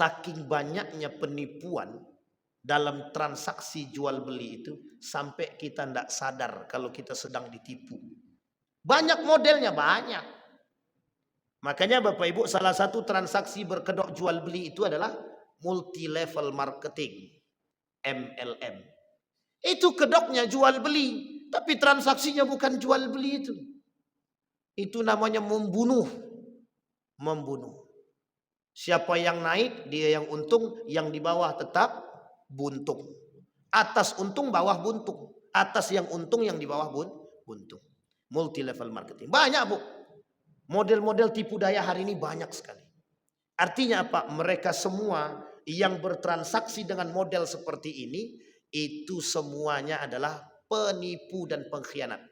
Saking banyaknya penipuan dalam transaksi jual beli itu, sampai kita tidak sadar kalau kita sedang ditipu. Banyak modelnya, banyak. Makanya Bapak Ibu, salah satu transaksi berkedok jual beli itu adalah multi level marketing, MLM. Itu kedoknya jual beli, tapi transaksinya bukan jual beli itu. Itu namanya membunuh. Siapa yang naik, dia yang untung, yang di bawah tetap buntung. Atas untung, bawah buntung. Atas yang untung, yang di bawah buntung. Multi level marketing. Banyak, Bu. Model-model tipu daya hari ini banyak sekali. Artinya apa? Mereka semua yang bertransaksi dengan model seperti ini, itu semuanya adalah penipu dan pengkhianat.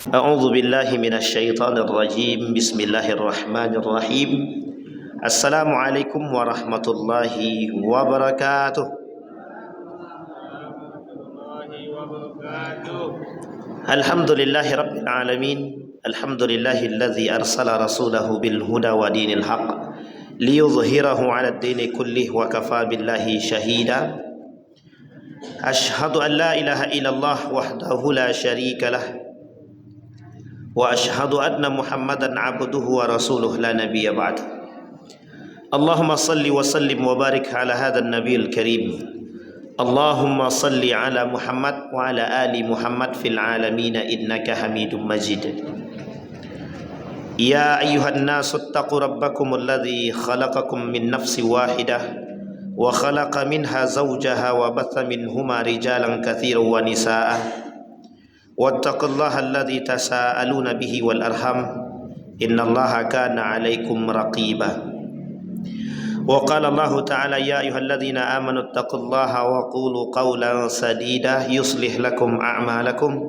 A'udzu billahi minasyaitonir rajim. Bismillahirrahmanirrahim. Assalamualaikum warahmatullahi wabarakatuh. Alhamdulillahi rabbil alamin. Alhamdulillahilladzi arsala rasulahu bil huda wa dinil haqq liyudhhirahu 'ala ad-dini kullih wa kafa billahi shahida. Ashhadu an la ilaha illallah wahdahu la syarika lah. Wa ashhadu anna Muhammadan abduhu wa rasuluh la nabiyya ba'd. Allahumma salli wa sallim wa barik ala hadha an-nabiyil karim. Allahumma salli ala Muhammad wa ala ali Muhammad fil alamin innaka Hamidum Majid. Ya ayyuhan nasu ittaqu rabbakumul ladzi khalaqakum min nafsin wahidah wa khalaqa minha zawjaha wa batha minhuma rijalan katsiran wa nisaa'a. Wattaqullaha alladzi tasaaluna bihi wal arham innallaha kana 'alaikum raqiba. Wa qala Allahu ta'ala ya ayyuhalladzina amanu taqullaha wa qulu qawlan sadida yuslih lakum a'malakum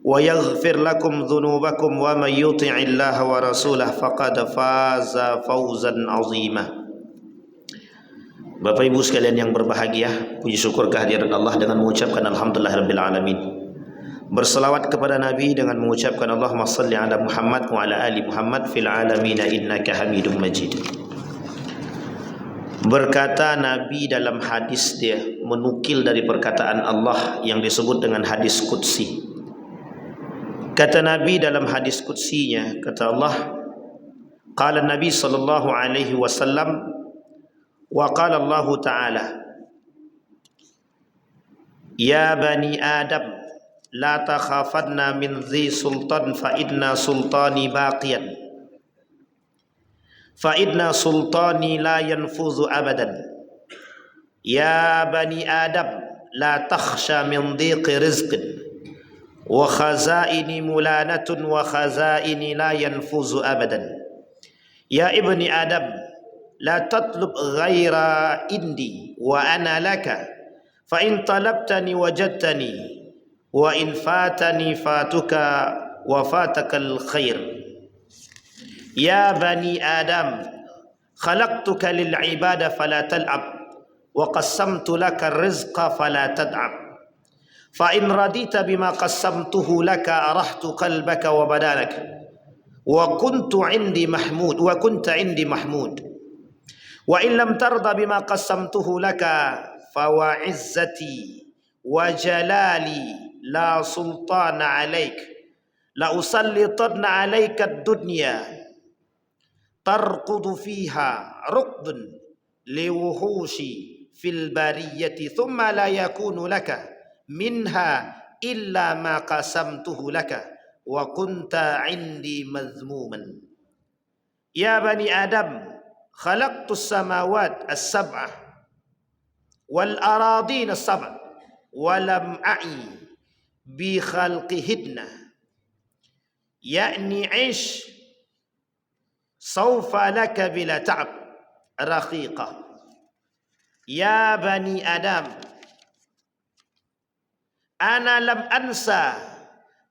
wa yaghfir lakum dhunubakum wa may yuti'illaha wa rasulahu faqad faza fawzan 'azima. Bapak Ibu sekalian yang berbahagia, puji syukur kehadiran Allah dengan mengucapkan alhamdulillahirabbil alamin. Berselawat kepada Nabi dengan mengucapkan Allahumma salli ala Muhammad wa ala ali Muhammad fil alamin innaka Hamidum Majid. Berkata Nabi dalam hadis, dia menukil dari perkataan Allah yang disebut dengan hadis qudsi. Kata Nabi dalam hadis qudsinya, kata Allah, qala Nabi sallallahu alaihi wasallam wa qala Allah ta'ala, ya bani Adam la takhafanna min dhi sultan fa inna sultani baqiyan fa inna sultani la yanfuzu abadan. Ya bani Adam la takhsha min dhiqi rizqin wa khazaini mulanatun wa khazaini la yanfuzu abadan. Ya ibni Adam la tatlub ghaira indi wa ana laka fa in talabtani wajadtani wa in fatani fatuka wa fatakal khair. Ya bani Adam khalaqtuka lil ibada fala tal'ab wa qassamtu laka rizqa fala tad'ab fa in radita bima qassamtuhu laka arahtu qalbaka wa badanaka wa kuntu indi mahmud wa kunta indi mahmud wa in lam tarda bima qassamtuhu laka fa wa izzati wa jalali la sultana alaik la usallitanna alaika ad-dunya tarqudu fiha ruqdun liwuhushi fil bariyati thumma la yakunu laka minha illa ma qasamtuhu laka wa kunta indi mazmuman. Ya bani Adam khalaqtu as-samawat as-sab'ah wal aradin as-sab'ah wa lam a'i bi khalqihidna ya'ni ish sawfa laka bila ta'ab raqiqa. Ya bani Adam ana lam ansa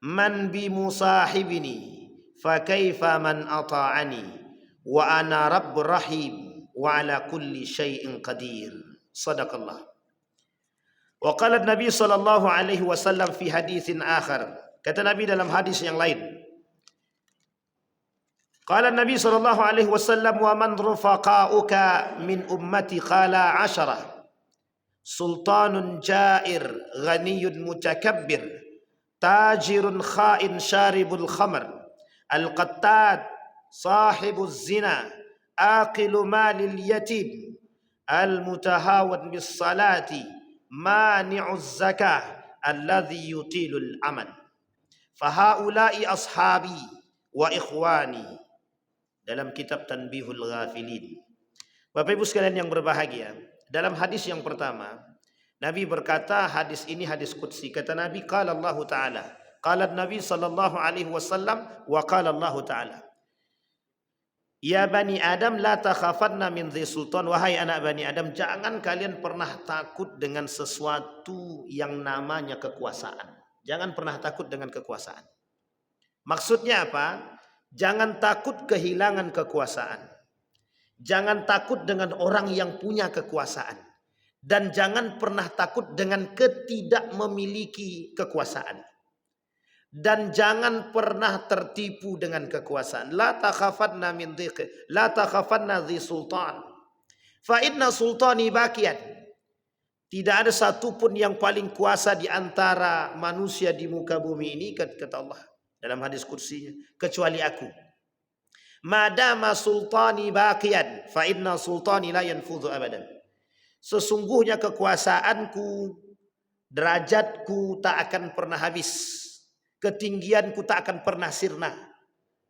man bi musahibini fa kaifa man ata'ani wa ana rabbur rahim wa ala kulli syai'in qadir. Sadaqallah. Wa qala Nabi sallallahu alaihi wasallam fi haditsin akhar. Kata Nabi dalam hadis yang lain, Qala Nabi sallallahu alaihi wasallam, wa man rufaqa'uka min ummati qala 'ashara. Sultanun jair, ghaniyun mutakabbir, tajirun kha'in syaribul khamr, al-qattad sahibuz zina, aqilu malil yatim, al-mutahawad bis salati, mani'uz zakah, alladhi yutilul amal. Fahaula'i ashabi wa ikhwani. Dalam kitab Tanbihul Ghafilin. Bapak Ibu sekalian yang berbahagia, dalam hadis yang pertama, Nabi berkata, hadis ini hadis qudsi. Kata Nabi, qala Allah Ta'ala, qala Nabi sallallahu alaihi wasallam, wa qala Allah Ta'ala, ya bani Adam la takhafanna min dhi sultan. Wahai anak bani Adam, jangan kalian pernah takut dengan sesuatu yang namanya kekuasaan. Jangan pernah takut dengan kekuasaan. Maksudnya apa? Jangan takut kehilangan kekuasaan. Jangan takut dengan orang yang punya kekuasaan. Dan jangan pernah takut dengan ketidak memiliki kekuasaan. Dan jangan pernah tertipu dengan kekuasaan. La takhafanna min dhiqi, la takhafanna dhi sultan. Fa inna sultani bakian. Tidak ada satupun yang paling kuasa di antara manusia di muka bumi ini, kata Allah dalam hadis kursinya, kecuali aku. Madama sultani baqiyan fa inna sultani la yanfudhu abadan. Sesungguhnya kekuasaanku, derajatku tak akan pernah habis. Ketinggianku tak akan pernah sirna.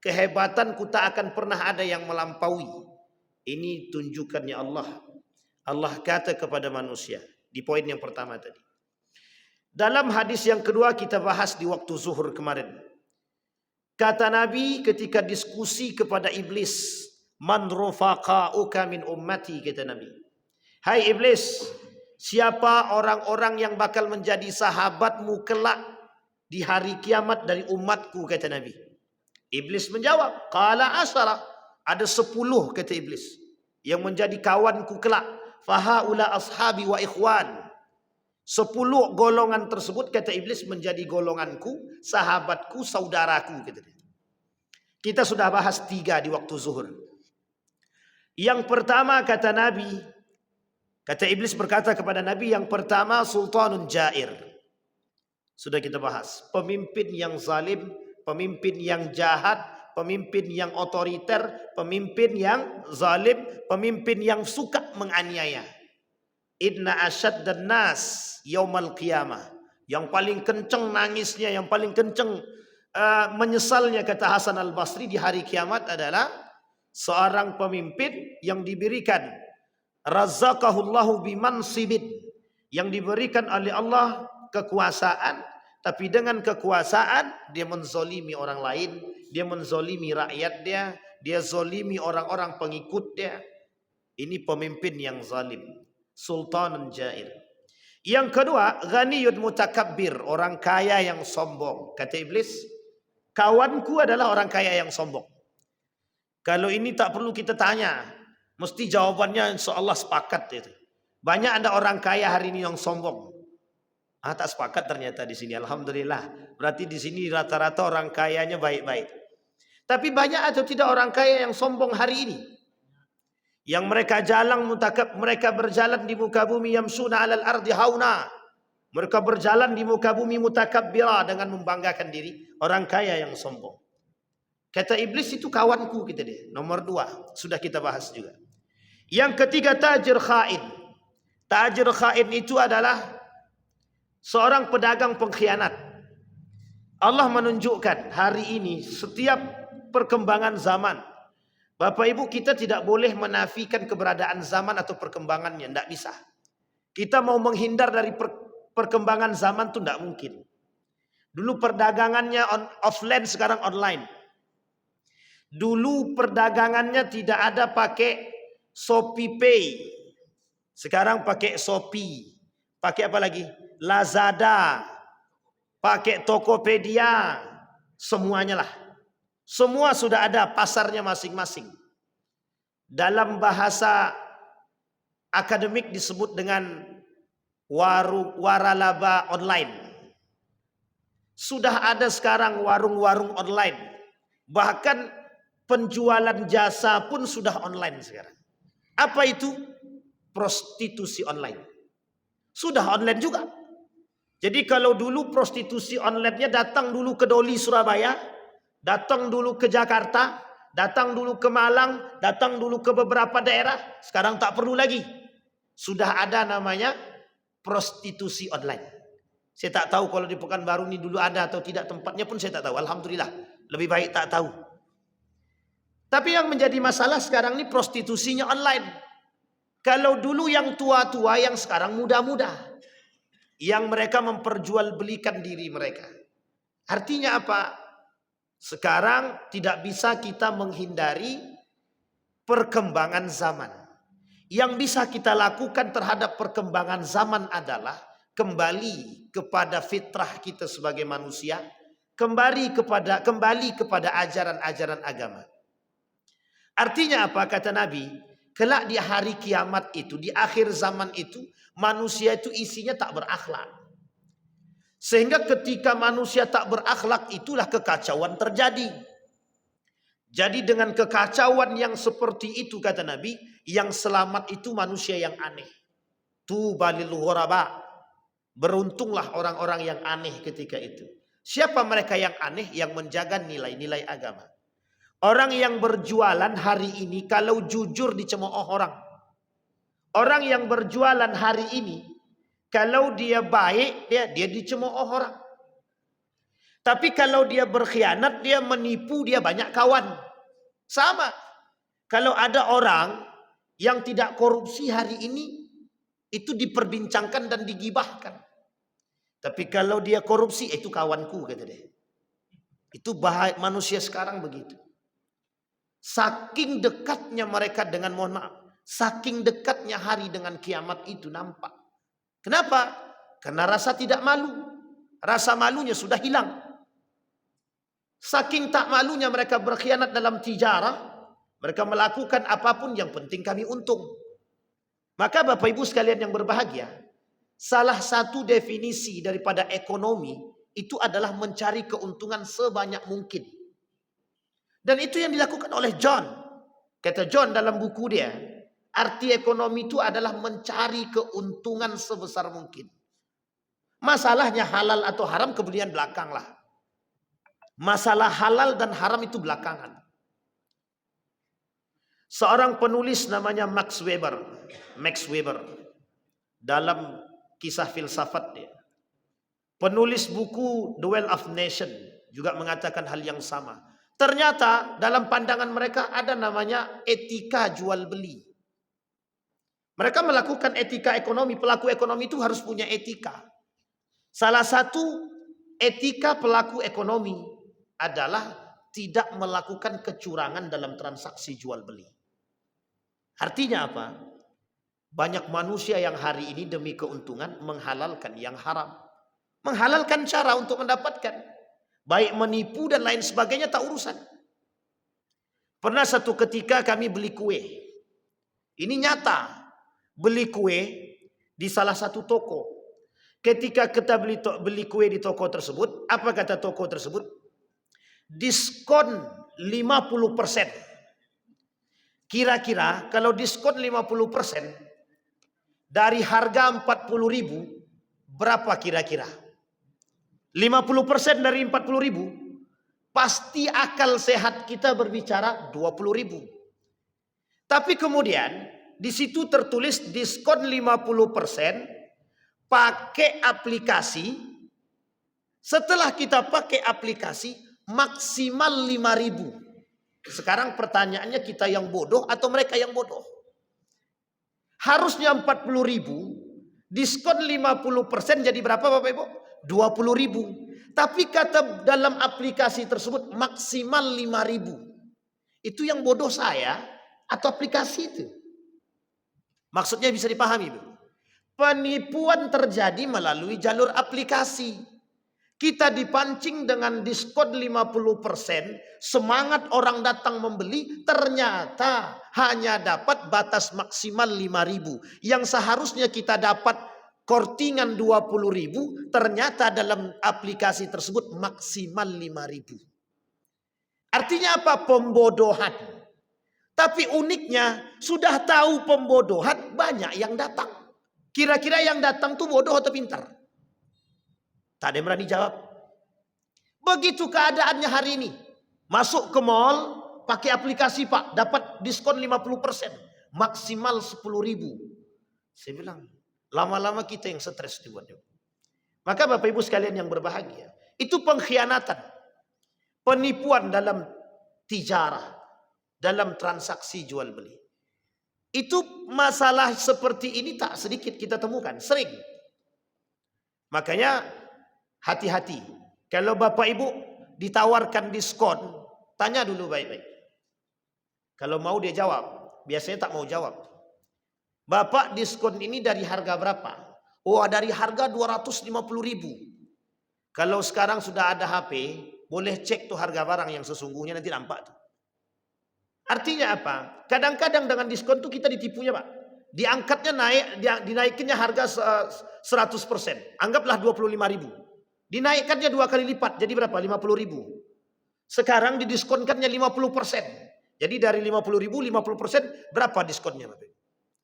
Kehebatanku tak akan pernah ada yang melampaui. Ini tunjukkannya Allah. Allah kata kepada manusia di poin yang pertama tadi. Dalam hadis yang kedua kita bahas di waktu zuhur kemarin. Kata Nabi ketika diskusi kepada iblis, man rufaqa'uka min ummati, kata Nabi. Hai iblis, siapa orang-orang yang bakal menjadi sahabatmu kelak di hari kiamat dari umatku, kata Nabi. Iblis menjawab, qala asyara, ada 10, kata iblis, yang menjadi kawanku kelak. Fahaula ashabi wa ikhwan. 10 golongan tersebut, kata iblis, menjadi golonganku, sahabatku, saudaraku, kata dia. Kita sudah bahas 3 di waktu zuhur. Yang pertama, kata Nabi, kata iblis berkata kepada Nabi, yang pertama sultanun jair. Sudah kita bahas. Pemimpin yang zalim, pemimpin yang jahat, pemimpin yang otoriter, pemimpin yang zalim, pemimpin yang suka menganiaya. Inna asyaddan nas yaumal qiyamah. Yang paling kenceng nangisnya, yang paling kenceng menyesalnya, kata Hasan al-Basri, di hari kiamat adalah seorang pemimpin yang diberikan razaqahullahu bimansibin, yang diberikan oleh Allah kekuasaan, tapi dengan kekuasaan dia menzolimi orang lain, dia menzolimi rakyat dia zolimi orang-orang pengikut dia. Ini pemimpin yang zalim. Sultanun jair. Yang kedua, ghaniyun mutakabbir, orang kaya yang sombong. Kata iblis, kawanku adalah orang kaya yang sombong. Kalau ini tak perlu kita tanya, mesti jawabannya insyaallah sepakat itu. Banyak ada orang kaya hari ini yang sombong. Tak sepakat ternyata di sini. Alhamdulillah. Berarti di sini rata-rata orang kayanya baik-baik. Tapi banyak atau tidak orang kaya yang sombong hari ini? Yang mereka berjalan di muka bumi yamsuna 'alal ardi hauna. Mereka berjalan di muka bumi mutakabbira, dengan membanggakan diri, orang kaya yang sombong. Kata iblis, itu kawanku, kita dia. Nomor 2 sudah kita bahas juga. Yang ketiga, tajir khain. Tajir khain itu adalah seorang pedagang pengkhianat. Allah menunjukkan hari ini setiap perkembangan zaman, Bapak Ibu, kita tidak boleh menafikan keberadaan zaman atau perkembangannya. Tidak bisa. Kita mau menghindar dari perkembangan zaman itu tidak mungkin. Dulu perdagangannya offline, sekarang online. Dulu perdagangannya tidak ada pakai Shopee Pay. Sekarang pakai Shopee. Pakai apa lagi? Lazada. Pakai Tokopedia. Semuanya lah. Semua sudah ada pasarnya masing-masing. Dalam bahasa akademik disebut dengan waralaba online. Sudah ada sekarang warung-warung online. Bahkan penjualan jasa pun sudah online sekarang. Apa itu? Prostitusi online. Sudah online juga. Jadi kalau dulu prostitusi online-nya datang dulu ke Doli Surabaya, datang dulu ke Jakarta, datang dulu ke Malang, datang dulu ke beberapa daerah, sekarang tak perlu lagi. Sudah ada namanya prostitusi online. Saya tak tahu kalau di Pekanbaru ini dulu ada atau tidak, tempatnya pun saya tak tahu. Alhamdulillah, lebih baik tak tahu. Tapi yang menjadi masalah sekarang ini prostitusinya online. Kalau dulu yang tua-tua, yang sekarang muda-muda, yang mereka memperjualbelikan diri mereka. Artinya apa? Sekarang tidak bisa kita menghindari perkembangan zaman. Yang bisa kita lakukan terhadap perkembangan zaman adalah kembali kepada fitrah kita sebagai manusia, kembali kepada ajaran-ajaran agama. Artinya apa? Kata Nabi, kelak di hari kiamat itu, di akhir zaman itu, manusia itu isinya tak berakhlak. Sehingga ketika manusia tak berakhlak, itulah kekacauan terjadi. Jadi dengan kekacauan yang seperti itu, kata Nabi, yang selamat itu manusia yang aneh. Tuba lil ghuraba. Beruntunglah orang-orang yang aneh ketika itu. Siapa mereka yang aneh? Yang menjaga nilai-nilai agama. Orang yang berjualan hari ini kalau jujur dicemooh orang. Orang yang berjualan hari ini kalau dia baik dia dicemooh orang. Tapi kalau dia berkhianat, dia menipu, dia banyak kawan. Sama. Kalau ada orang yang tidak korupsi hari ini, itu diperbincangkan dan digibahkan. Tapi kalau dia korupsi, itu kawanku, kata dia. Itu bahaya manusia sekarang begitu. Saking dekatnya mereka dengan, mohon maaf, saking dekatnya hari dengan kiamat itu nampak. Kenapa? Karena rasa tidak malu. Rasa malunya sudah hilang. Saking tak malunya mereka berkhianat dalam tijarah, mereka melakukan apapun yang penting kami untung. Maka Bapak Ibu sekalian yang berbahagia, salah satu definisi daripada ekonomi itu adalah mencari keuntungan sebanyak mungkin. Dan itu yang dilakukan oleh John. Kata John dalam buku dia, arti ekonomi itu adalah mencari keuntungan sebesar mungkin. Masalahnya halal atau haram kemudian belakang lah. Masalah halal dan haram itu belakangan. Seorang penulis namanya Max Weber. Dalam kisah filsafat dia. Penulis buku The Wealth of Nation juga mengatakan hal yang sama. Ternyata dalam pandangan mereka ada namanya etika jual beli. Mereka melakukan etika ekonomi. Pelaku ekonomi itu harus punya etika. Salah satu etika pelaku ekonomi adalah tidak melakukan kecurangan dalam transaksi jual beli. Artinya apa? Banyak manusia yang hari ini demi keuntungan menghalalkan yang haram. Menghalalkan cara untuk mendapatkan. Baik menipu dan lain sebagainya tak urusan. Pernah satu ketika kami beli kue. Ini nyata. Beli kue di salah satu toko. Ketika kita beli kue di toko tersebut, apa kata toko tersebut? Diskon 50%. Kira-kira kalau diskon 50% dari harga 40.000, berapa kira-kira? 50% dari 40.000, pasti akal sehat kita berbicara 20.000. Tapi kemudian di situ tertulis diskon 50% pakai aplikasi. Setelah kita pakai aplikasi maksimal 5.000. Sekarang pertanyaannya, kita yang bodoh atau mereka yang bodoh? Harusnya 40.000, diskon 50% jadi berapa Bapak Ibu? 20.000. Tapi kata dalam aplikasi tersebut maksimal 5.000. Itu yang bodoh saya atau aplikasi itu? Maksudnya bisa dipahami, Bu. Penipuan terjadi melalui jalur aplikasi. Kita dipancing dengan diskon 50%, semangat orang datang membeli, ternyata hanya dapat batas maksimal 5.000. Yang seharusnya kita dapat kortingan 20.000, ternyata dalam aplikasi tersebut maksimal 5.000. Artinya apa? Pembodohan. Tapi uniknya, sudah tahu pembodohan, banyak yang datang. Kira-kira yang datang tuh bodoh atau pintar? Tak ada yang berani jawab. Begitu keadaannya hari ini. Masuk ke mall, pakai aplikasi Pak, dapat diskon 50%. Maksimal 10.000. Saya bilang, lama-lama kita yang stres dibuatnya. Maka Bapak Ibu sekalian yang berbahagia, itu pengkhianatan. Penipuan dalam tijarah, dalam transaksi jual beli. Itu masalah seperti ini tak sedikit kita temukan, sering. Makanya hati-hati. Kalau Bapak Ibu ditawarkan diskon, tanya dulu baik-baik. Kalau mau dia jawab, biasanya tak mau jawab. Bapak diskon ini dari harga berapa? Oh, dari harga 250.000. Kalau sekarang sudah ada HP, boleh cek tuh harga barang yang sesungguhnya, nanti nampak tuh. Artinya apa? Kadang-kadang dengan diskon tuh kita ditipunya Pak. Diangkatnya naik, dinaikinnya harga 100%. Anggaplah 25.000. Dinaikkannya 2 kali lipat, jadi berapa? 50.000. Sekarang didiskonkannya 50%. Jadi dari 50.000, 50% berapa diskonnya Bapak?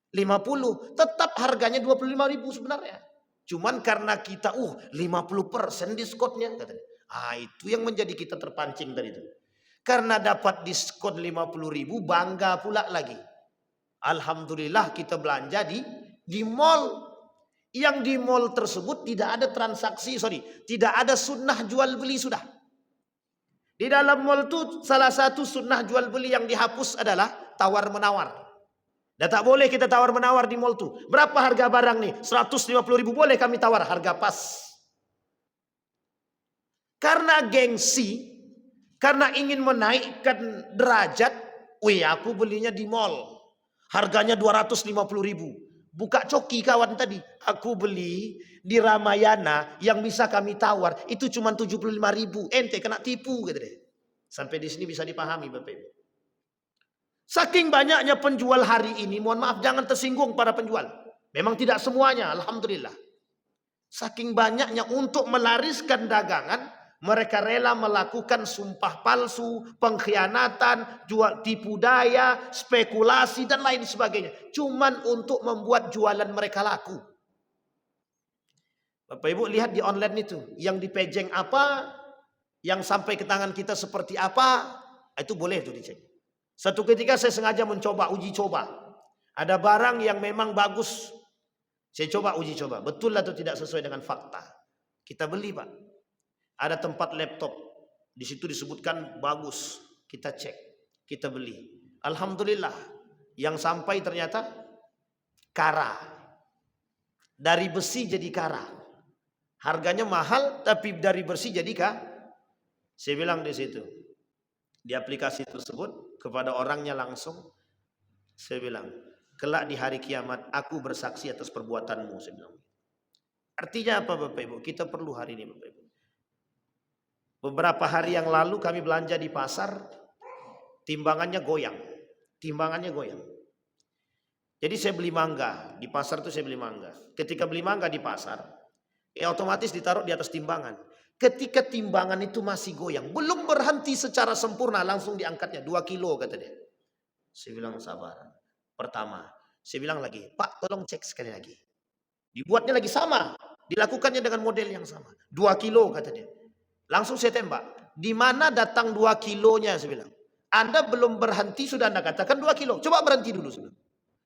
50. Tetap harganya 25.000 sebenarnya. Cuman karena kita 50% diskonnya katanya. Itu yang menjadi kita terpancing dari itu. Karena dapat diskon 50.000, bangga pula lagi. Alhamdulillah kita belanja di mall. Yang di mall tersebut tidak ada transaksi, tidak ada sunnah jual beli sudah. Di dalam mall itu salah satu sunnah jual beli yang dihapus adalah tawar menawar. Dan tak boleh kita tawar menawar di mall tuh. Berapa harga barang nih? 150.000, boleh kami tawar harga pas. Karena gengsi, karena ingin menaikkan derajat, aku belinya di mall. Harganya 250.000. Buka coki kawan tadi. Aku beli di Ramayana yang bisa kami tawar itu cuma 75.000. Ente kena tipu gitu deh. Sampai di sini bisa dipahami Bapak Ibu. Saking banyaknya penjual hari ini, mohon maaf jangan tersinggung para penjual. Memang tidak semuanya, alhamdulillah. Saking banyaknya untuk melariskan dagangan, mereka rela melakukan sumpah palsu, pengkhianatan, jual tipu daya, spekulasi dan lain sebagainya. Cuman untuk membuat jualan mereka laku. Bapak Ibu lihat di online itu, yang dipejeng apa, yang sampai ke tangan kita seperti apa, itu boleh tuh dicek. Satu ketika saya sengaja mencoba, uji coba. Ada barang yang memang bagus. Saya coba uji coba, betul atau tidak sesuai dengan fakta. Kita beli Pak. Ada tempat laptop, di situ disebutkan bagus, kita cek, kita beli. Alhamdulillah, yang sampai ternyata kara, dari besi jadi kara. Harganya mahal, tapi dari besi jadi Saya bilang di situ, di aplikasi tersebut kepada orangnya langsung, saya bilang, kelak di hari kiamat aku bersaksi atas perbuatanmu. Saya bilang. Artinya apa Bapak Ibu? Kita perlu hari ini Bapak Ibu. Beberapa hari yang lalu kami belanja di pasar, timbangannya goyang. Timbangannya goyang. Jadi saya beli mangga, di pasar itu saya beli mangga. Ketika beli mangga di pasar, otomatis ditaruh di atas timbangan. Ketika timbangan itu masih goyang, belum berhenti secara sempurna, langsung diangkatnya 2 kilo kata dia. Saya bilang sabar. Pertama, saya bilang lagi, Pak tolong cek sekali lagi. Dibuatnya lagi sama, dilakukannya dengan model yang sama. 2 kilo kata dia. Langsung saya tembak. Di mana datang 2 kilonya saya bilang. Anda belum berhenti sudah Anda katakan 2 kilo. Coba berhenti dulu.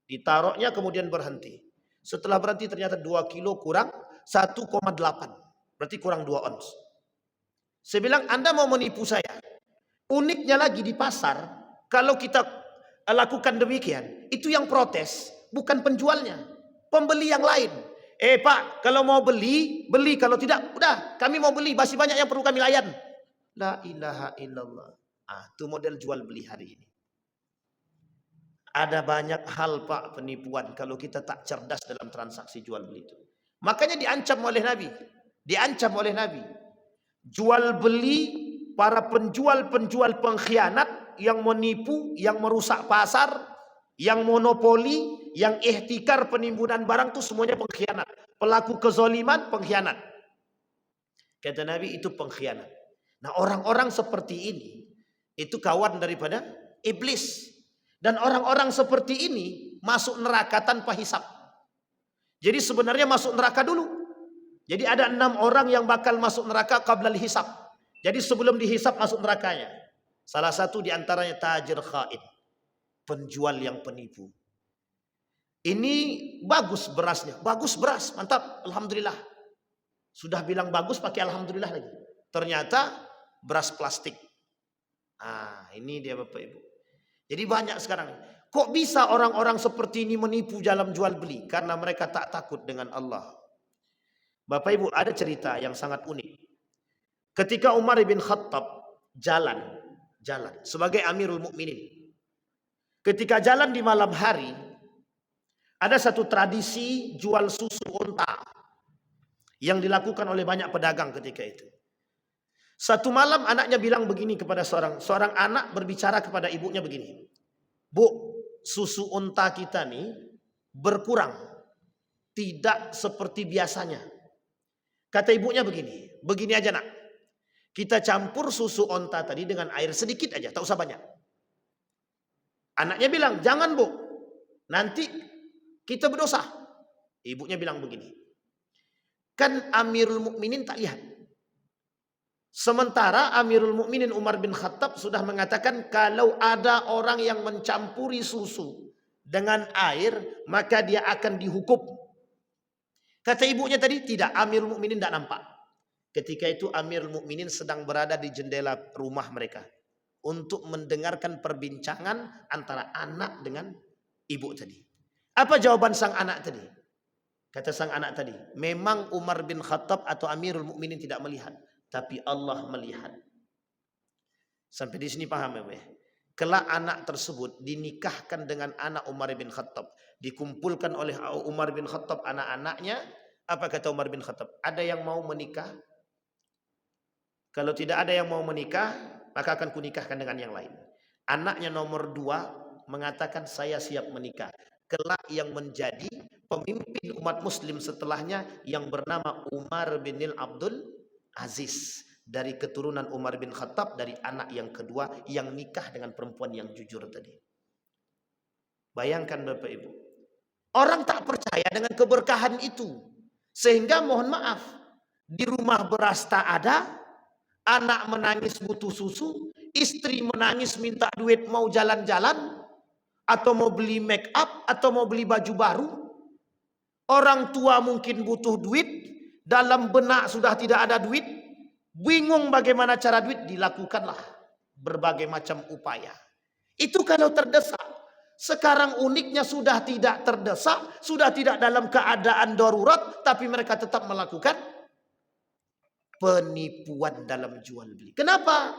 Ditaruhnya kemudian berhenti. Setelah berhenti ternyata 2 kilo kurang 1,8. Berarti kurang 2 ons. Saya bilang Anda mau menipu saya. Uniknya lagi di pasar, kalau kita lakukan demikian, itu yang protes bukan penjualnya, pembeli yang lain. Pak, kalau mau beli, beli. Kalau tidak, udah, kami mau beli. Masih banyak yang perlu kami layan. La ilaha illallah. Itu model jual beli hari ini. Ada banyak hal Pak penipuan kalau kita tak cerdas dalam transaksi jual beli itu. Makanya diancam oleh Nabi. Diancam oleh Nabi. Jual beli, para penjual-penjual pengkhianat yang menipu, yang merusak pasar, yang monopoli, yang ihtikar penimbunan barang itu semuanya pengkhianat. Pelaku kezoliman, pengkhianat. Kata Nabi itu pengkhianat. Nah orang-orang seperti ini, Itu kawan daripada iblis. Dan orang-orang seperti ini masuk neraka tanpa hisab. Jadi sebenarnya masuk neraka dulu. Jadi ada 6 orang yang bakal masuk neraka qabla hisab. Jadi sebelum dihisab masuk nerakanya. Salah satu diantaranya tajir khain, penjual yang penipu. Ini bagus berasnya, bagus beras, mantap, alhamdulillah. Sudah bilang bagus pakai alhamdulillah lagi. Ternyata beras plastik. Ini dia Bapak Ibu. Jadi banyak sekarang. Kok bisa orang-orang seperti ini menipu dalam jual beli? Karena mereka tak takut dengan Allah. Bapak Ibu, ada cerita yang sangat unik. Ketika Umar bin Khattab jalan sebagai Amirul Mukminin. Ketika jalan di malam hari, ada satu tradisi jual susu unta yang dilakukan oleh banyak pedagang ketika itu. Satu malam anaknya bilang begini kepada seorang anak berbicara kepada ibunya begini. Bu, susu unta kita nih berkurang. Tidak seperti biasanya. Kata ibunya begini aja nak. Kita campur susu unta tadi dengan air sedikit aja, tak usah banyak. Anaknya bilang, jangan bu, nanti kita berdosa. Ibunya bilang begini, kan Amirul Mukminin tak lihat. Sementara Amirul Mukminin Umar bin Khattab sudah mengatakan kalau ada orang yang mencampuri susu dengan air, maka dia akan dihukum. Kata ibunya tadi, tidak, Amirul Mukminin tidak nampak. Ketika itu Amirul Mukminin sedang berada di jendela rumah mereka untuk mendengarkan perbincangan antara anak dengan ibu tadi. Apa jawaban sang anak tadi? Kata sang anak tadi, memang Umar bin Khattab atau Amirul Mukminin tidak melihat, tapi Allah melihat. Sampai di sini paham ya? Kelak anak tersebut dinikahkan dengan anak Umar bin Khattab, dikumpulkan oleh Umar bin Khattab anak-anaknya. Apa kata Umar bin Khattab? Ada yang mau menikah? Kalau tidak ada yang mau menikah, maka akan kunikahkan dengan yang lain. Anaknya nomor 2 mengatakan saya siap menikah. Kelak yang menjadi pemimpin umat muslim setelahnya yang bernama Umar bin Abdul Aziz. Dari keturunan Umar bin Khattab, dari anak yang kedua yang nikah dengan perempuan yang jujur tadi. Bayangkan Bapak Ibu. Orang tak percaya dengan keberkahan itu. Sehingga mohon maaf, di rumah beras tak ada, anak menangis butuh susu, istri menangis minta duit mau jalan-jalan, atau mau beli make up, atau mau beli baju baru. Orang tua mungkin butuh duit, dalam benak sudah tidak ada duit, bingung bagaimana cara duit, dilakukanlah berbagai macam upaya. Itu kalau terdesak. Sekarang uniknya sudah tidak terdesak, sudah tidak dalam keadaan darurat, tapi mereka tetap melakukan penipuan dalam jual beli. Kenapa?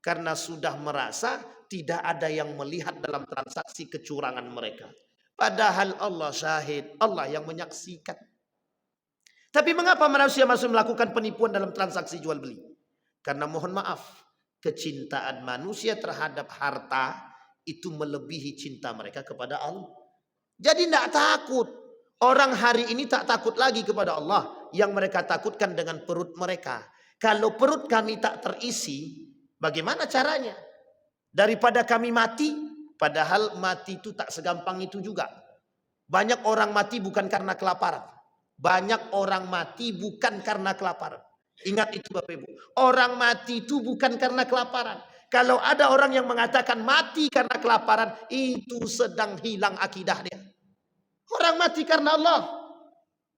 Karena sudah merasa tidak ada yang melihat dalam transaksi kecurangan mereka. Padahal Allah syahid, Allah yang menyaksikan. Tapi mengapa manusia masih melakukan penipuan dalam transaksi jual beli? Karena mohon maaf, kecintaan manusia terhadap harta itu melebihi cinta mereka kepada Allah. Jadi tidak takut. Orang hari ini tak takut lagi kepada Allah. Yang mereka takutkan dengan perut mereka. Kalau perut kami tak terisi, bagaimana caranya? Daripada kami mati, padahal mati itu tak segampang itu juga. Banyak orang mati bukan karena kelaparan. Banyak orang mati bukan karena kelaparan. Ingat itu Bapak Ibu. Orang mati itu bukan karena kelaparan. Kalau ada orang yang mengatakan mati karena kelaparan, itu sedang hilang akidah dia. Orang mati karena Allah.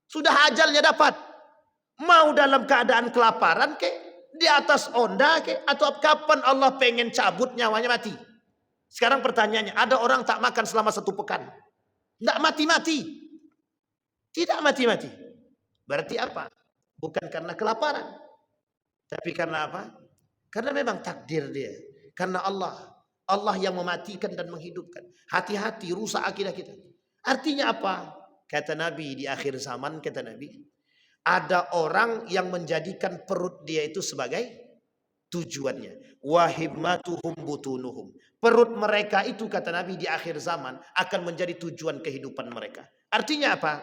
Sudah ajalnya dapat. Mau dalam keadaan kelaparan ke, di atas onda ke, atau kapan Allah pengen cabut nyawanya mati. Sekarang pertanyaannya, ada orang tak makan selama 1 pekan. Tidak mati-mati. Tidak mati-mati. Berarti apa? Bukan karena kelaparan. Tapi karena apa? Karena memang takdir dia. Karena Allah yang mematikan dan menghidupkan. Hati-hati, rusak akidah kita. Artinya apa? Kata Nabi di akhir zaman, kata Nabi, ada orang yang menjadikan perut dia itu sebagai tujuannya. Wahimmatuhum butunuhum. Perut mereka itu, kata Nabi, di akhir zaman akan menjadi tujuan kehidupan mereka. Artinya apa?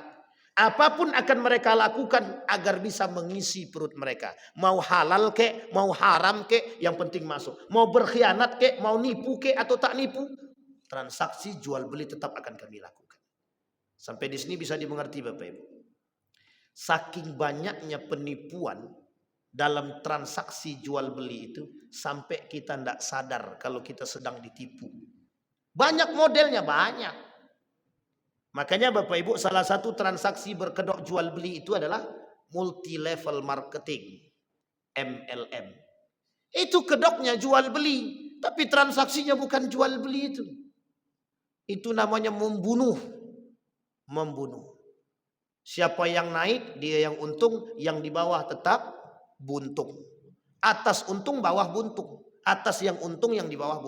Apapun akan mereka lakukan agar bisa mengisi perut mereka. Mau halal kek, mau haram kek, yang penting masuk. Mau berkhianat kek, mau nipu kek atau tak nipu, transaksi jual beli tetap akan kami lakukan. Sampai di sini bisa dimengerti Bapak Ibu. Saking banyaknya penipuan dalam transaksi jual beli itu, sampai kita tidak sadar kalau kita sedang ditipu. Banyak modelnya, banyak. Makanya Bapak Ibu, salah satu transaksi berkedok jual beli itu adalah multi level marketing, MLM. Itu kedoknya jual beli, tapi transaksinya bukan jual beli itu. Itu namanya membunuh. Membunuh. Siapa yang naik, dia yang untung, yang di bawah tetap buntung. Atas untung, bawah buntung. Atas yang untung, yang di bawah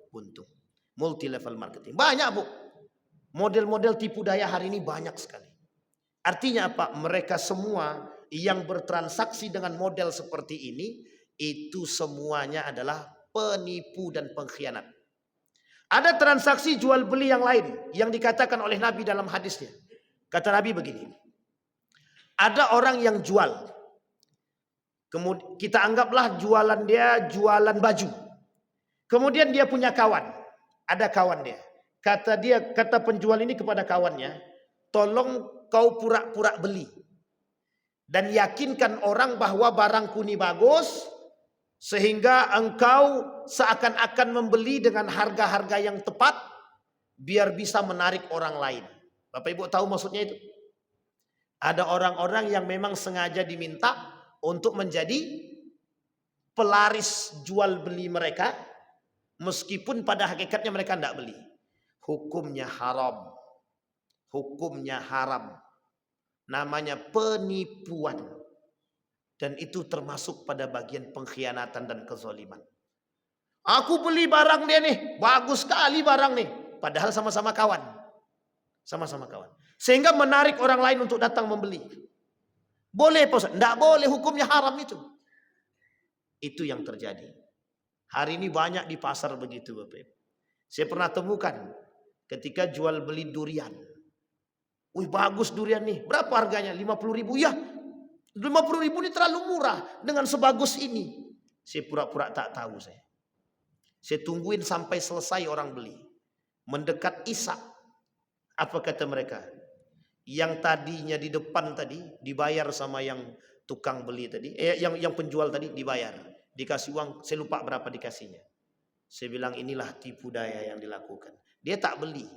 buntung. Multi level marketing. Banyak Bu. Model-model tipu daya hari ini banyak sekali. Artinya apa? Mereka semua yang bertransaksi dengan model seperti ini, itu semuanya adalah penipu dan pengkhianat. Ada transaksi jual beli yang lain yang dikatakan oleh Nabi dalam hadisnya. Kata Nabi begini, ada orang yang jual, kemudian kita anggaplah jualan dia jualan baju. Kemudian dia punya kawan, ada kawan dia. Kata penjual ini kepada kawannya, tolong kau pura-pura beli. Dan yakinkan orang bahwa barangku ini bagus, sehingga engkau seakan-akan membeli dengan harga-harga yang tepat, biar bisa menarik orang lain. Bapak Ibu tahu maksudnya itu? Ada orang-orang yang memang sengaja diminta untuk menjadi pelaris jual beli mereka, meskipun pada hakikatnya mereka tidak beli. Hukumnya haram. Hukumnya haram. Namanya penipuan. Dan itu termasuk pada bagian pengkhianatan dan kezaliman. Aku beli barang dia nih. Bagus sekali barang nih. Padahal sama-sama kawan. Sama-sama kawan. Sehingga menarik orang lain untuk datang membeli. Boleh Pak Ustaz? Tidak boleh, hukumnya haram itu. Itu yang terjadi. Hari ini banyak di pasar begitu Bapak. Saya pernah temukan. Ketika jual beli durian. Wih bagus durian nih. Berapa harganya? 50.000 ya. 50.000 ini terlalu murah. Dengan sebagus ini. Saya pura-pura tak tahu saya. Saya tungguin sampai selesai orang beli. Mendekat Isya. Apa kata mereka? Yang tadinya di depan tadi. Dibayar sama yang tukang beli tadi. Yang penjual tadi dibayar. Dikasih uang. Saya lupa berapa dikasihnya. Saya bilang inilah tipu daya yang dilakukan. Dia tak beli.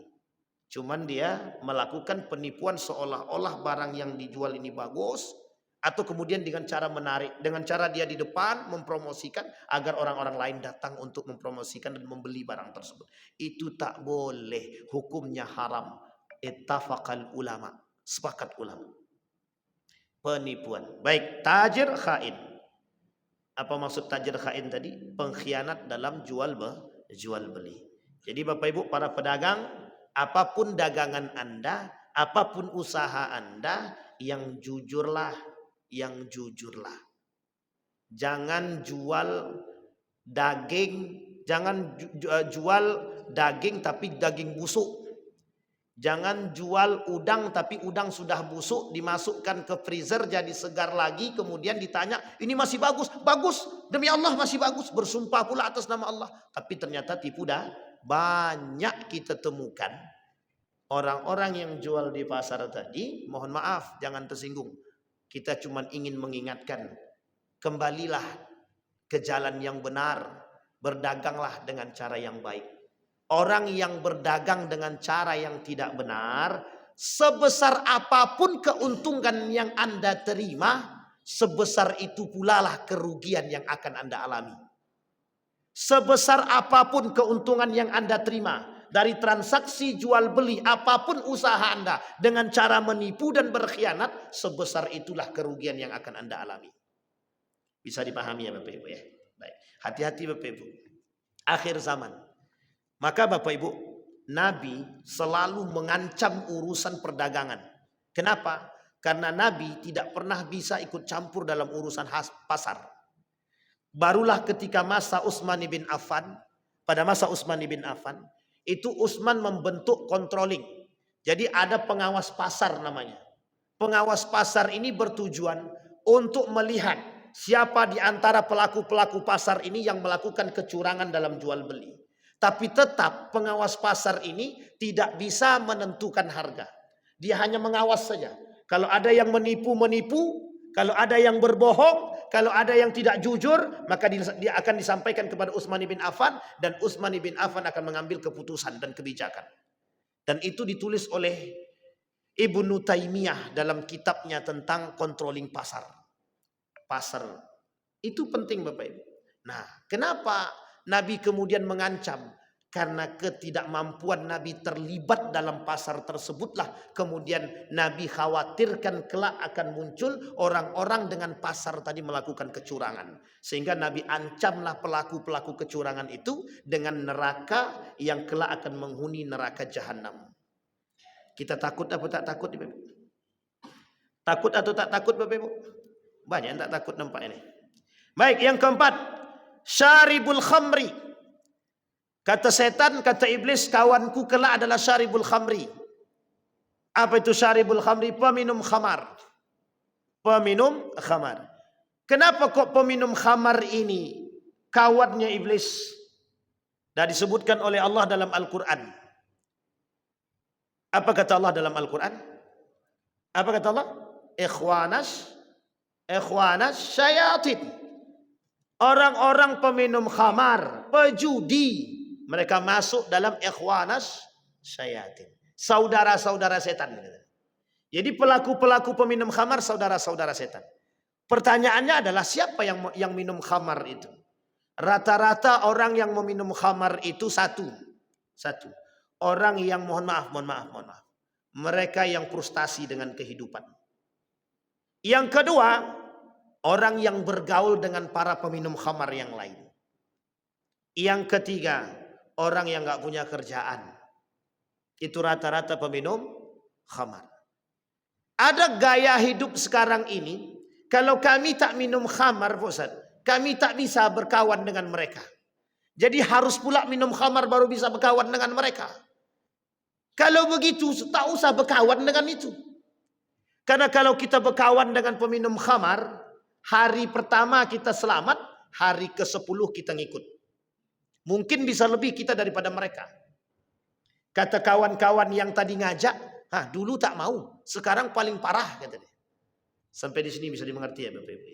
Cuman dia melakukan penipuan seolah-olah barang yang dijual ini bagus. Atau kemudian dengan cara menarik. Dengan cara dia di depan mempromosikan. Agar orang-orang lain datang untuk mempromosikan dan membeli barang tersebut. Itu tak boleh. Hukumnya haram. Ittafaqal ulama. Sepakat ulama. Penipuan. Baik. Tajir khain. Apa maksud tajir khain tadi? Pengkhianat dalam jual beli. Jadi Bapak Ibu para pedagang, apapun dagangan Anda, apapun usaha Anda, yang jujurlah, yang jujurlah. Jangan jual daging, jangan jual daging tapi daging busuk. Jangan jual udang tapi udang sudah busuk, dimasukkan ke freezer jadi segar lagi, kemudian ditanya, ini masih bagus? Bagus, demi Allah masih bagus, bersumpah pula atas nama Allah. Tapi ternyata tipu dah. Banyak kita temukan orang-orang yang jual di pasar tadi, mohon maaf jangan tersinggung. Kita cuma ingin mengingatkan, kembalilah ke jalan yang benar, berdaganglah dengan cara yang baik. Orang yang berdagang dengan cara yang tidak benar, sebesar apapun keuntungan yang Anda terima, sebesar itu pula lah kerugian yang akan Anda alami. Sebesar apapun keuntungan yang Anda terima dari transaksi jual beli, apapun usaha Anda dengan cara menipu dan berkhianat, sebesar itulah kerugian yang akan Anda alami. Bisa dipahami ya Bapak Ibu ya. Baik, hati-hati Bapak Ibu. Akhir zaman. Maka Bapak Ibu, Nabi selalu mengancam urusan perdagangan. Kenapa? Karena Nabi tidak pernah bisa ikut campur dalam urusan pasar. Barulah ketika masa Utsman bin Affan, pada masa Utsman bin Affan, itu Utsman membentuk controlling. Jadi ada pengawas pasar namanya. Pengawas pasar ini bertujuan untuk melihat siapa di antara pelaku-pelaku pasar ini yang melakukan kecurangan dalam jual beli. Tapi tetap pengawas pasar ini tidak bisa menentukan harga. Dia hanya mengawas saja. Kalau ada yang menipu, kalau ada yang berbohong, kalau ada yang tidak jujur, maka dia akan disampaikan kepada Utsman bin Affan, dan Utsman bin Affan akan mengambil keputusan dan kebijakan. Dan itu ditulis oleh Ibnu Taimiyah dalam kitabnya tentang controlling pasar. Pasar itu penting Bapak Ibu. Nah, kenapa Nabi kemudian mengancam? Karena ketidakmampuan Nabi terlibat dalam pasar tersebutlah kemudian Nabi khawatirkan kelak akan muncul orang-orang dengan pasar tadi melakukan kecurangan. Sehingga Nabi ancamlah pelaku-pelaku kecurangan itu dengan neraka yang kelak akan menghuni neraka jahanam. Kita takut atau tak takut Bapak Ibu? Takut atau tak takut Bapak Ibu? Banyak yang tak takut nampak ini. Baik, yang keempat, syaribul khamri. Kata setan, kata iblis, kawanku kelak adalah syaribul khamri. Apa itu syaribul khamri? Peminum khamar. Peminum khamar. Kenapa kok peminum khamar ini kawannya iblis? Dan disebutkan oleh Allah dalam Al-Quran. Apa kata Allah dalam Al-Quran? Apa kata Allah? Ikhwanas syayatin. Orang-orang peminum khamar, pejudi, mereka masuk dalam ikhwanas syayatin. Saudara-saudara setan. Jadi pelaku-pelaku peminum khamar saudara-saudara setan. Pertanyaannya adalah siapa yang minum khamar itu? Rata-rata orang yang meminum khamar itu satu. Orang yang mohon maaf. Mereka yang frustasi dengan kehidupan. Yang kedua, orang yang bergaul dengan para peminum khamar yang lain. Yang ketiga, orang yang nggak punya kerjaan. Itu rata-rata peminum khamar. Ada gaya hidup sekarang ini, kalau kami tak minum khamar, Ustaz, kami tak bisa berkawan dengan mereka. Jadi harus pula minum khamar baru bisa berkawan dengan mereka. Kalau begitu, tak usah berkawan dengan itu. Karena kalau kita berkawan dengan peminum khamar, hari pertama kita selamat, hari ke-10 kita ngikut. Mungkin bisa lebih kita daripada mereka. Kata kawan-kawan yang tadi ngajak, dulu tak mau, sekarang paling parah kata dia. Sampai di sini bisa dimengerti ya Bapak Ibu.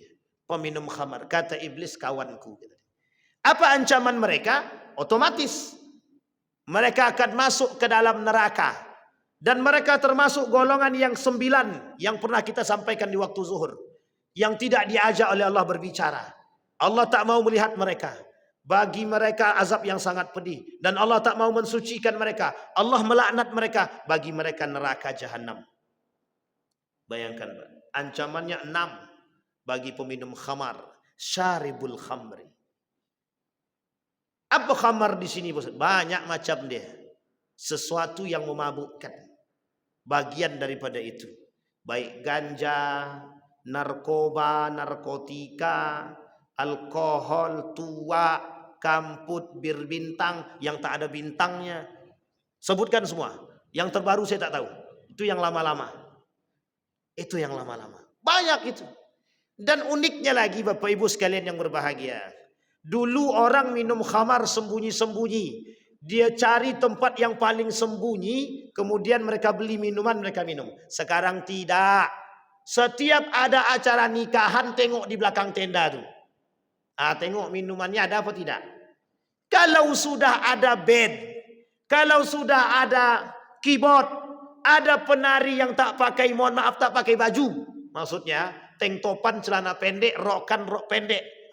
Peminum khamar, kata iblis kawanku. Apa ancaman mereka? Otomatis mereka akan masuk ke dalam neraka. Dan mereka termasuk golongan yang 9 yang pernah kita sampaikan di waktu zuhur. Yang tidak diajak oleh Allah berbicara. Allah tak mau melihat mereka. Bagi mereka azab yang sangat pedih. Dan Allah tak mau mensucikan mereka. Allah melaknat mereka. Bagi mereka neraka jahanam. Bayangkan, ancamannya 6 bagi peminum khamar. Syaribul khamri. Apa khamar di sini? Banyak macam dia. Sesuatu yang memabukkan. Bagian daripada itu. Baik ganja, narkoba, narkotika, alkohol, tua, kamput, bir bintang, yang tak ada bintangnya. Sebutkan semua. Yang terbaru saya tak tahu. Itu yang lama-lama. Banyak itu. Dan uniknya lagi Bapak Ibu sekalian yang berbahagia. Dulu orang minum khamar sembunyi-sembunyi. Dia cari tempat yang paling sembunyi. Kemudian mereka beli minuman, mereka minum. Sekarang tidak. Setiap ada acara nikahan, tengok di belakang tenda tu. Tengok minumannya ada apa tidak. Kalau sudah ada band, kalau sudah ada keyboard, ada penari yang tak pakai, mohon maaf, tak pakai baju. Maksudnya, tank topan, celana pendek, rok pendek.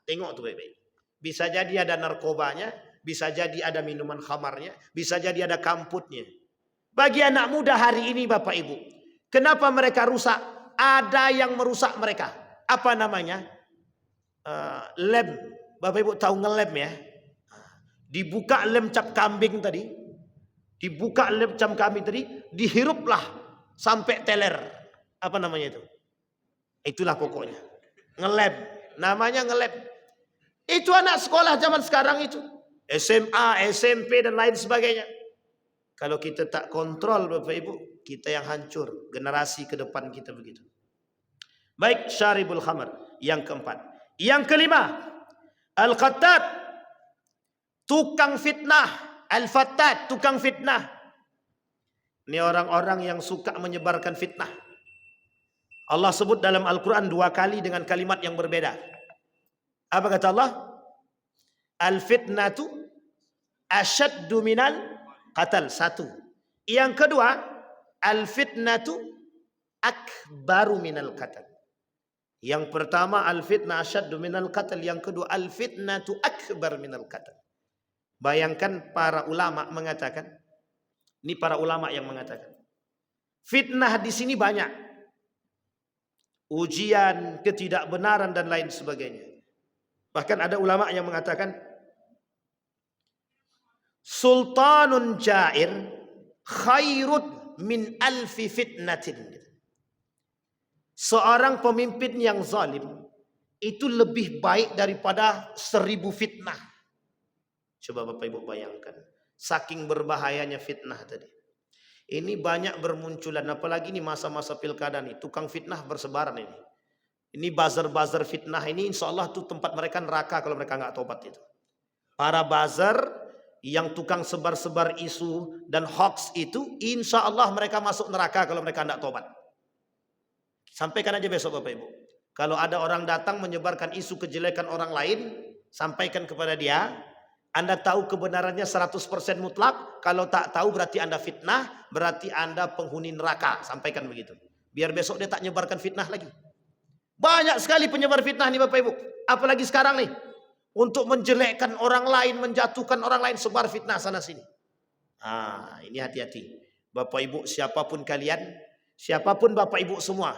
Tengok tuh baik-baik. Bisa jadi ada narkobanya, bisa jadi ada minuman khamarnya, bisa jadi ada kamputnya. Bagi anak muda hari ini Bapak Ibu, kenapa mereka rusak? Ada yang merusak mereka. Apa namanya? Lem. Bapak Ibu tahu ngelem ya? Dibuka lem cap kambing tadi. Dihiruplah sampai teler. Apa namanya itu? Itulah pokoknya. Ngelem. Namanya ngelem. Itu anak sekolah zaman sekarang itu. SMA, SMP dan lain sebagainya. Kalau kita tak kontrol Bapak Ibu, kita yang hancur, generasi ke depan kita begitu. Baik, syaribul khamar yang keempat. Yang kelima, al-qattat, tukang fitnah. Al-fattat, tukang fitnah. Ini orang-orang yang suka menyebarkan fitnah. Allah sebut dalam Al-Quran 2 kali dengan kalimat yang berbeda. Apa kata Allah? Al-fitnatu asyaddu minal qatal. Satu. Yang kedua, al-fitnatu akbaru minal qatal. Yang pertama, al-fitnah asyaddu minal qatal. Yang kedua, al-fitnatu akbar minal qatal. Bayangkan para ulama mengatakan, ini para ulama yang mengatakan, fitnah di sini banyak. Ujian, ketidakbenaran dan lain sebagainya. Bahkan ada ulama yang mengatakan, sultanun jair khairun min alfi fitnatin. Seorang pemimpin yang zalim itu lebih baik daripada 1000 fitnah. Coba Bapak Ibu bayangkan, saking berbahayanya fitnah tadi. Ini banyak bermunculan, apalagi ini masa-masa pilkada nih, tukang fitnah bersebaran ini. Ini buzzer-buzzer fitnah ini, insya Allah tuh tempat mereka neraka kalau mereka nggak tobat itu. Para buzzer yang tukang sebar-sebar isu dan hoax itu, insya Allah mereka masuk neraka kalau mereka nggak tobat. Sampaikan aja besok Bapak Ibu. Kalau ada orang datang menyebarkan isu kejelekan orang lain, sampaikan kepada dia. Anda tahu kebenarannya 100% mutlak. Kalau tak tahu berarti Anda fitnah. Berarti Anda penghuni neraka. Sampaikan begitu. Biar besok dia tak nyebarkan fitnah lagi. Banyak sekali penyebar fitnah nih Bapak Ibu. Apalagi sekarang nih. Untuk menjelekkan orang lain, menjatuhkan orang lain, sebar fitnah sana sini. Ah, ini hati-hati. Bapak Ibu siapapun kalian, siapapun Bapak Ibu semua,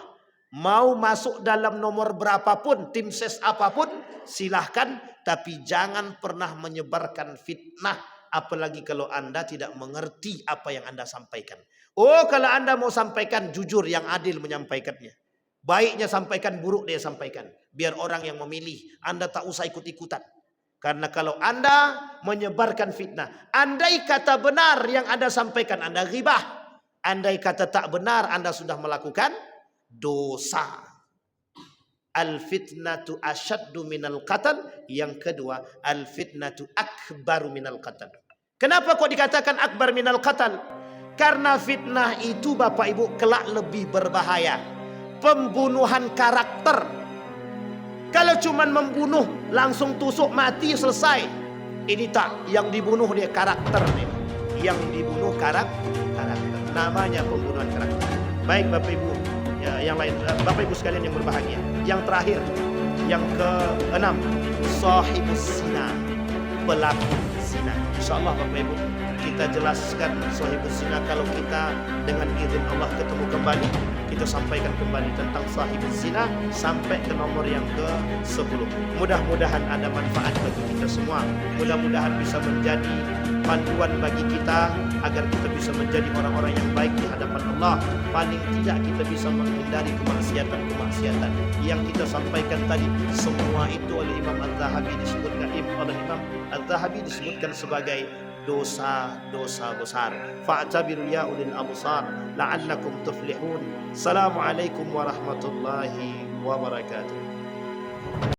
mau masuk dalam nomor berapapun, tim ses apapun, silahkan. Tapi jangan pernah menyebarkan fitnah. Apalagi kalau Anda tidak mengerti apa yang Anda sampaikan. Oh, kalau Anda mau sampaikan, jujur yang adil menyampaikannya. Baiknya sampaikan, buruk dia sampaikan. Biar orang yang memilih. Anda tak usah ikut-ikutan. Karena kalau Anda menyebarkan fitnah, andai kata benar yang Anda sampaikan, Anda ghibah. Andai kata tak benar, Anda sudah melakukan dosa. Al-fitnatu asyaddu minal qatal. Yang kedua, al-fitnatu akbaru minal qatal. Kenapa kok dikatakan akbar minal qatal? Karena fitnah itu Bapak Ibu kelak lebih berbahaya. Pembunuhan karakter. Kalau cuman membunuh langsung tusuk mati selesai. Ini tak, yang dibunuh dia karakter nih. Yang dibunuh karakter. Namanya pembunuhan karakter. Baik Bapak Ibu, ya, yang lain Bapak Ibu sekalian yang berbahagia. Yang terakhir, yang ke-6, sahibus zina, pelaku zina. Insyaallah Bapak Ibu kita jelaskan sahibus zina kalau kita dengan izin Allah ketemu kembali. Kita sampaikan kembali tentang sahibus zina sampai ke nomor yang ke-10. Mudah-mudahan ada manfaat bagi kita semua. Mudah-mudahan bisa menjadi panduan bagi kita agar kita bisa menjadi orang-orang yang baik di hadapan Allah. Paling tidak kita bisa menghindari kemaksiatan-kemaksiatan yang kita sampaikan tadi. Semua itu oleh Imam Az-Zahabi disebutkan sebagai dosa-dosa besar. Fa'tabiru ya ulil absar la'allakum tuflihun. Assalamualaikum warahmatullahi wabarakatuh.